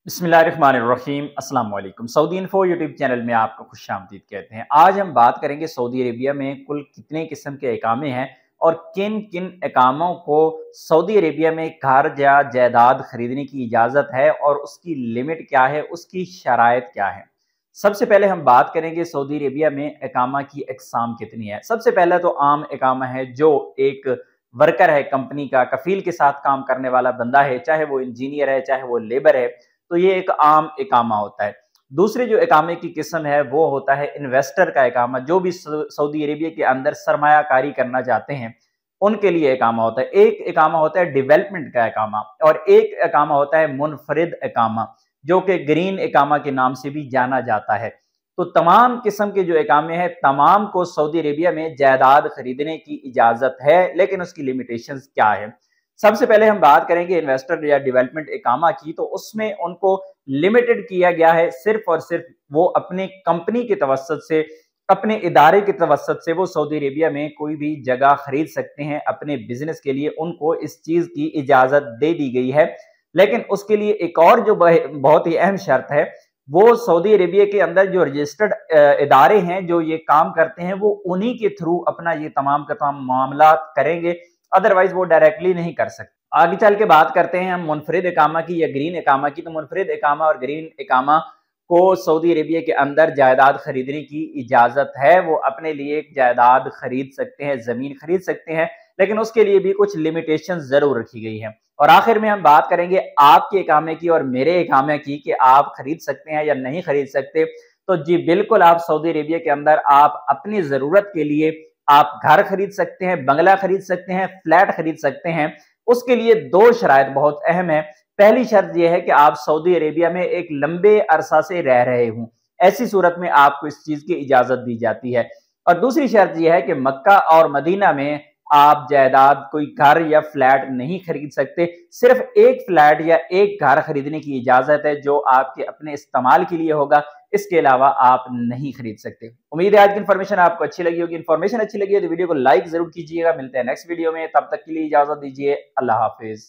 बिस्मिल्लाहिर्रहमानिर्रहीम अस्सलाम वालेकुम। सऊदी इन्फो यूट्यूब चैनल में आपको खुशामदीद कहते हैं। आज हम बात करेंगे सऊदी अरेबिया में कुल कितने किस्म के इकामे हैं और किन किन इकामों को सऊदी अरेबिया में घर या जायदाद खरीदने की इजाज़त है और उसकी लिमिट क्या है, उसकी शराइत क्या है। सबसे पहले हम बात करेंगे सऊदी अरेबिया में इकामा की अक़साम कितनी है। सबसे पहले तो आम इकामा है, जो एक वर्कर है, कंपनी का कफ़ील के साथ काम करने वाला बंदा है, चाहे वो इंजीनियर है, चाहे वो लेबर है, तो ये एक आम इकामा होता है। दूसरी जो इकामे की किस्म है वो होता है इन्वेस्टर का इकामा, जो भी सऊदी अरेबिया के अंदर सरमायाकारी करना चाहते हैं उनके लिए इकामा होता है। एक इकामा होता है डेवलपमेंट का इकामा और एक इकामा होता है मुनफरिद इकामा, जो कि ग्रीन इकामा के नाम से भी जाना जाता है। तो तमाम किस्म के जो इकामे हैं, तमाम को सऊदी अरेबिया में जायदाद खरीदने की इजाज़त है, लेकिन उसकी लिमिटेशंस क्या है। सबसे पहले हम बात करेंगे इन्वेस्टर या डेवलपमेंट इकामा की, तो उसमें उनको लिमिटेड किया गया है सिर्फ और सिर्फ वो अपनी कंपनी के तवस्सुत से, अपने इदारे के तवस्सुत से वो सऊदी अरेबिया में कोई भी जगह खरीद सकते हैं अपने बिजनेस के लिए, उनको इस चीज की इजाजत दे दी गई है। लेकिन उसके लिए एक और जो बहुत ही अहम शर्त है, वो सऊदी अरेबिया के अंदर जो रजिस्टर्ड इदारे हैं जो ये काम करते हैं, वो उन्हीं के थ्रू अपना ये तमाम का तमाम मामला करेंगे, अदरवाइज वो डायरेक्टली नहीं कर सकते। आगे चल के बात करते हैं हम मुनफरिद इकामा की या ग्रीन इकामा की। तो मुनफरिद इकामा और ग्रीन इकामा को सऊदी अरेबिया के अंदर जायदाद खरीदने की इजाजत है। वो अपने लिए एक जायदाद खरीद सकते हैं, जमीन खरीद सकते हैं, लेकिन उसके लिए भी कुछ लिमिटेशन जरूर रखी गई है। और आखिर में हम बात करेंगे आपके इकामे की और मेरे इकामे की, कि आप खरीद सकते हैं या नहीं खरीद सकते। तो जी बिल्कुल, आप सऊदी अरेबिया के अंदर आप अपनी जरूरत के लिए आप घर खरीद सकते हैं, बंगला खरीद सकते हैं, फ्लैट खरीद सकते हैं। उसके लिए दो शराइत बहुत अहम है। पहली शर्त यह है कि आप सऊदी अरेबिया में एक लंबे अरसा से रह रहे हों, ऐसी सूरत में आपको इस चीज की इजाजत दी जाती है। और दूसरी शर्त यह है कि मक्का और मदीना में आप जायदाद, कोई घर या फ्लैट नहीं खरीद सकते। सिर्फ एक फ्लैट या एक घर खरीदने की इजाजत है, जो आपके अपने इस्तेमाल के लिए होगा। इसके अलावा आप नहीं खरीद सकते। उम्मीद है आज की इन्फॉर्मेशन आपको अच्छी लगी होगी। इन्फॉर्मेशन अच्छी लगी है तो वीडियो को लाइक जरूर कीजिएगा। मिलते हैं नेक्स्ट वीडियो में, तब तक के लिए इजाजत दीजिए। अल्लाह हाफिज।